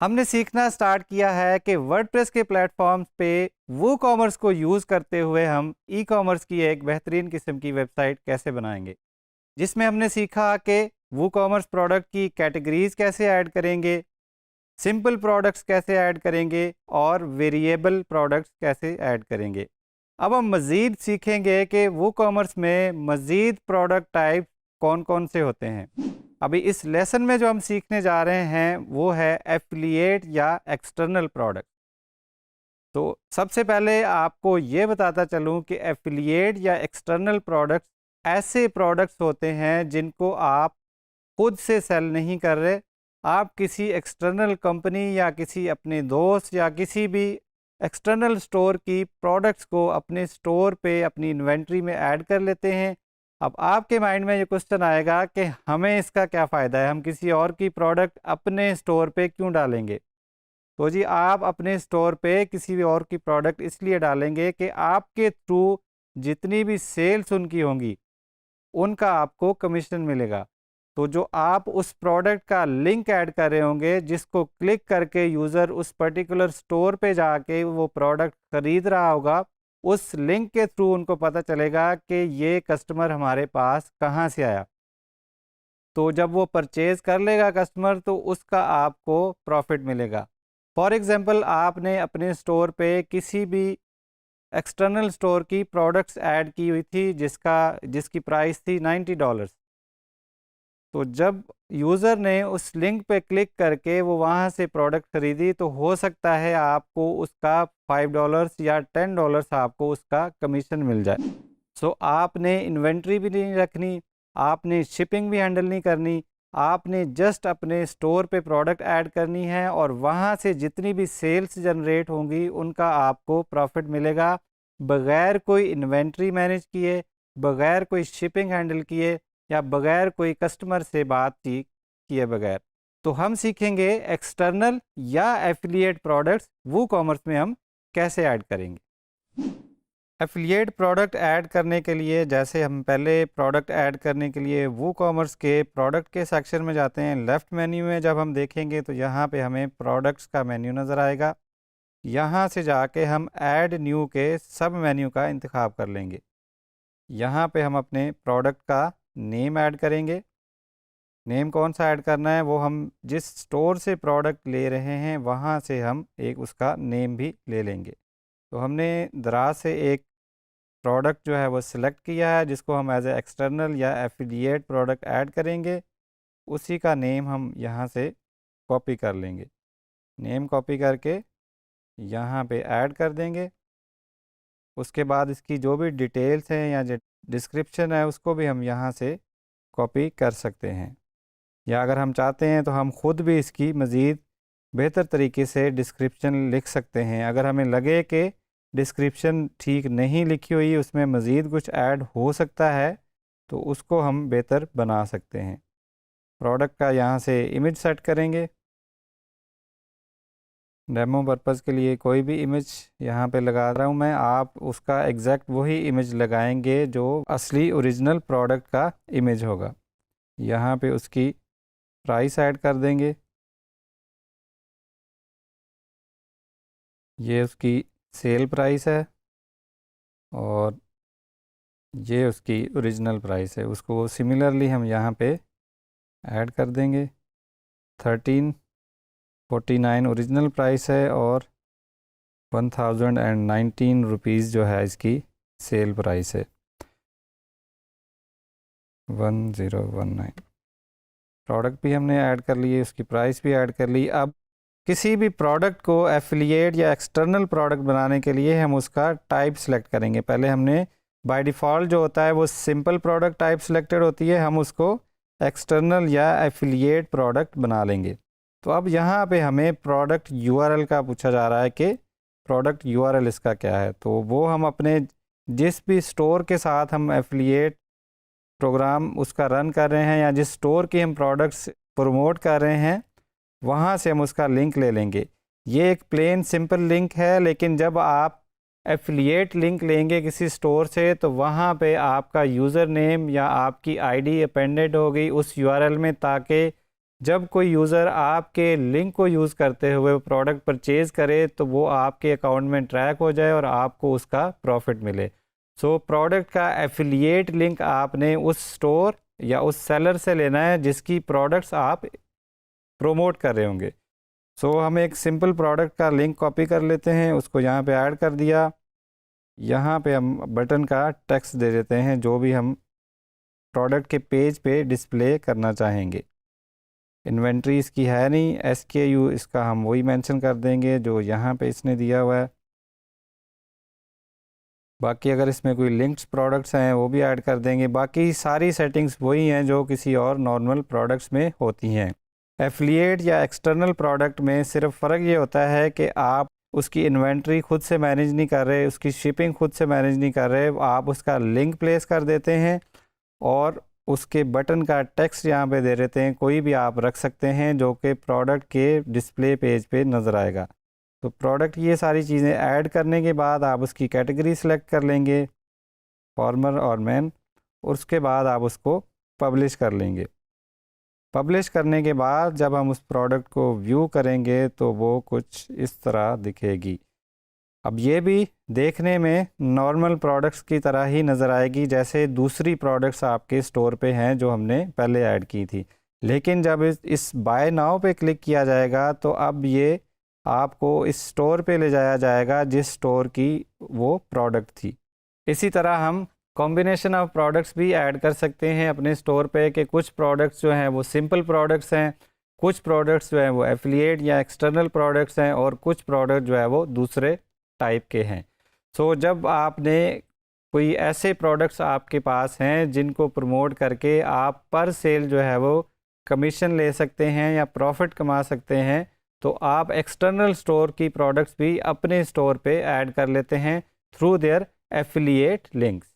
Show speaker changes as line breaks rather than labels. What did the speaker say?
हमने सीखना स्टार्ट किया है कि वर्डप्रेस के प्लेटफॉर्म पे वूकॉमर्स को यूज़ करते हुए हम ई कॉमर्स की एक बेहतरीन किस्म की वेबसाइट कैसे बनाएंगे, जिसमें हमने सीखा कि वूकॉमर्स प्रोडक्ट की कैटेगरीज कैसे ऐड करेंगे, सिंपल प्रोडक्ट्स कैसे ऐड करेंगे और वेरिएबल प्रोडक्ट्स कैसे ऐड करेंगे। अब हम मज़ीद सीखेंगे कि वूकॉमर्स में मज़ीद प्रोडक्ट टाइप कौन कौन से होते हैं। अभी इस लेसन में जो हम सीखने जा रहे हैं वो है एफिलिएट या एक्सटर्नल प्रोडक्ट। तो सबसे पहले आपको ये बताता चलूँ कि एफिलिएट या एक्सटर्नल प्रोडक्ट्स ऐसे प्रोडक्ट्स होते हैं जिनको आप खुद से सेल नहीं कर रहे, आप किसी एक्सटर्नल कंपनी या किसी अपने दोस्त या किसी भी एक्सटर्नल स्टोर की प्रोडक्ट्स को अपने स्टोर पे अपनी इन्वेंट्री में ऐड कर लेते हैं। अब आपके माइंड में ये क्वेश्चन आएगा कि हमें इसका क्या फ़ायदा है, हम किसी और की प्रोडक्ट अपने स्टोर पे क्यों डालेंगे। तो जी आप अपने स्टोर पे किसी भी और की प्रोडक्ट इसलिए डालेंगे कि आपके थ्रू जितनी भी सेल्स उनकी होंगी उनका आपको कमीशन मिलेगा। तो जो आप उस प्रोडक्ट का लिंक ऐड कर रहे होंगे जिसको क्लिक करके यूज़र उस पर्टिकुलर स्टोर पे जाके वो प्रोडक्ट ख़रीद रहा होगा, उस लिंक के थ्रू उनको पता चलेगा कि ये कस्टमर हमारे पास कहाँ से आया। तो जब वो परचेज़ कर लेगा कस्टमर तो उसका आपको प्रॉफिट मिलेगा। फॉर एग्ज़ाम्पल आपने अपने स्टोर पे किसी भी एक्सटर्नल स्टोर की प्रोडक्ट्स ऐड की हुई थी जिसकी प्राइस थी $90। तो जब यूज़र ने उस लिंक पे क्लिक करके वो वहाँ से प्रोडक्ट ख़रीदी तो हो सकता है आपको उसका $5 या $10 आपको उसका कमीशन मिल जाए। सो आपने इन्वेंट्री भी नहीं रखनी, आपने शिपिंग भी हैंडल नहीं करनी, आपने जस्ट अपने स्टोर पे प्रोडक्ट ऐड करनी है और वहाँ से जितनी भी सेल्स जनरेट होंगी उनका आपको प्रॉफिट मिलेगा, बग़ैर कोई इन्वेंट्री मैनेज किए, बग़ैर कोई शिपिंग हैंडल किए या बग़ैर कोई कस्टमर से बातचीत किए बगैर। तो हम सीखेंगे एक्सटर्नल या एफिलिएट प्रोडक्ट्स वूकॉमर्स में हम कैसे ऐड करेंगे। एफिलिएट प्रोडक्ट ऐड करने के लिए जैसे हम पहले प्रोडक्ट ऐड करने के लिए वूकॉमर्स के प्रोडक्ट के सेक्शन में जाते हैं। लेफ़्ट मेन्यू में जब हम देखेंगे तो यहाँ पे हमें प्रोडक्ट्स का मेन्यू नज़र आएगा। यहाँ से जाके हम ऐड न्यू के सब मेन्यू का इंतखाब कर लेंगे। यहाँ पे हम अपने प्रोडक्ट का नेम ऐड करेंगे। नेम कौन सा ऐड करना है, वो हम जिस स्टोर से प्रोडक्ट ले रहे हैं वहाँ से हम एक उसका नेम भी ले लेंगे। तो हमने दराज से एक प्रोडक्ट जो है वो सिलेक्ट किया है जिसको हम एज ए एक्सटर्नल या एफिलिएट प्रोडक्ट ऐड करेंगे। उसी का नेम हम यहाँ से कॉपी कर लेंगे। नेम कॉपी करके यहाँ पे ऐड कर देंगे। उसके बाद इसकी जो भी डिटेल्स हैं या जो डिस्क्रिप्शन है उसको भी हम यहाँ से कॉपी कर सकते हैं, या अगर हम चाहते हैं तो हम ख़ुद भी इसकी मज़ीद बेहतर तरीके से डिस्क्रिप्शन लिख सकते हैं। अगर हमें लगे कि डिस्क्रिप्शन ठीक नहीं लिखी हुई, उसमें मज़ीद कुछ ऐड हो सकता है, तो उसको हम बेहतर बना सकते हैं। प्रोडक्ट का यहाँ से इमेज सेट करेंगे। डेमो पर्पज़ के लिए कोई भी इमेज यहाँ पे लगा रहा हूँ मैं, आप उसका एग्जैक्ट वही इमेज लगाएंगे जो असली ओरिजिनल प्रोडक्ट का इमेज होगा। यहाँ पे उसकी प्राइस ऐड कर देंगे। ये उसकी सेल प्राइस है और ये उसकी ओरिजिनल प्राइस है, उसको सिमिलरली हम यहाँ पे ऐड कर देंगे। 1349 ओरिजिनल प्राइस है और 1019 रुपीज़ जो है इसकी सेल प्राइस है। 1019 प्रोडक्ट भी हमने ऐड कर लिए, उसकी प्राइस भी ऐड कर ली। अब किसी भी प्रोडक्ट को एफिलिएट या एक्सटर्नल प्रोडक्ट बनाने के लिए हम उसका टाइप सेलेक्ट करेंगे। पहले हमने बाय डिफ़ॉल्ट जो होता है वो सिंपल प्रोडक्ट टाइप सेलेक्टेड होती है, हम उसको एक्सटर्नल या एफिलिएट प्रोडक्ट बना लेंगे। तो अब यहाँ पे हमें प्रोडक्ट यूआरएल का पूछा जा रहा है कि प्रोडक्ट यूआरएल इसका क्या है। तो वो हम अपने जिस भी स्टोर के साथ हम एफिलिएट प्रोग्राम उसका रन कर रहे हैं या जिस स्टोर की हम प्रोडक्ट्स प्रमोट कर रहे हैं वहाँ से हम उसका लिंक ले लेंगे। ये एक प्लेन सिंपल लिंक है, लेकिन जब आप एफिलिएट लिंक लेंगे किसी स्टोर से तो वहाँ पे आपका यूज़र नेम या आपकी आईडी अपेंडेड होगी उस यूआरएल में, ताकि जब कोई यूज़र आपके लिंक को यूज़ करते हुए प्रोडक्ट परचेज़ करे तो वो आपके अकाउंट में ट्रैक हो जाए और आपको उसका प्रॉफिट मिले। सो प्रोडक्ट का एफिलिएट लिंक आपने उस स्टोर या उस सेलर से लेना है जिसकी प्रोडक्ट्स आप प्रोमोट कर रहे होंगे। सो हम एक सिंपल प्रोडक्ट का लिंक कॉपी कर लेते हैं, उसको यहाँ पे ऐड कर दिया। यहाँ पे हम बटन का टेक्स्ट दे देते हैं जो भी हम प्रोडक्ट के पेज पे डिस्प्ले करना चाहेंगे। इन्वेंट्री इसकी है नहीं, SKU इसका हम वही मेंशन कर देंगे जो यहाँ पे इसने दिया हुआ है। बाकी अगर इसमें कोई लिंक्ड प्रोडक्ट्स हैं वो भी ऐड कर देंगे। बाकी सारी सेटिंग्स वही हैं जो किसी और नॉर्मल प्रोडक्ट्स में होती हैं। एफिलिएट या एक्सटर्नल प्रोडक्ट में सिर्फ फ़र्क ये होता है कि आप उसकी इन्वेंट्री खुद से मैनेज नहीं कर रहे, उसकी शिपिंग खुद से मैनेज नहीं कर रहे, आप उसका लिंक प्लेस कर देते हैं और उसके बटन का टेक्स्ट यहाँ पे दे देते हैं। कोई भी आप रख सकते हैं जो कि प्रोडक्ट के डिस्प्ले पेज पे नज़र आएगा। तो प्रोडक्ट ये सारी चीज़ें ऐड करने के बाद आप उसकी कैटेगरी सेलेक्ट कर लेंगे, फॉर्मर और मैन, और उसके बाद आप उसको पब्लिश कर लेंगे। पब्लिश करने के बाद जब हम उस प्रोडक्ट को व्यू करेंगे तो वो कुछ इस तरह दिखेगी। अब ये भी देखने में नॉर्मल प्रोडक्ट्स की तरह ही नज़र आएगी जैसे दूसरी प्रोडक्ट्स आपके स्टोर पे हैं जो हमने पहले ऐड की थी। लेकिन जब इस बाय नाउ पे क्लिक किया जाएगा तो अब ये आपको इस स्टोर पे ले जाया जाएगा जिस स्टोर की वो प्रोडक्ट थी। इसी तरह हम कॉम्बिनेशन ऑफ प्रोडक्ट्स भी ऐड कर सकते हैं अपने स्टोर पे कि कुछ प्रोडक्ट्स जो हैं वो सिंपल प्रोडक्ट्स हैं, कुछ प्रोडक्ट्स जो हैं वो एफिलिएट या एक्सटर्नल प्रोडक्ट्स हैं और कुछ प्रोडक्ट जो है वो दूसरे टाइप के हैं। सो जब आपने कोई ऐसे प्रोडक्ट्स आपके पास हैं जिनको प्रमोट करके आप पर सेल जो है वो कमीशन ले सकते हैं या प्रॉफिट कमा सकते हैं, तो आप एक्सटर्नल स्टोर की प्रोडक्ट्स भी अपने स्टोर पे ऐड कर लेते हैं थ्रू देयर एफिलिएट लिंक्स।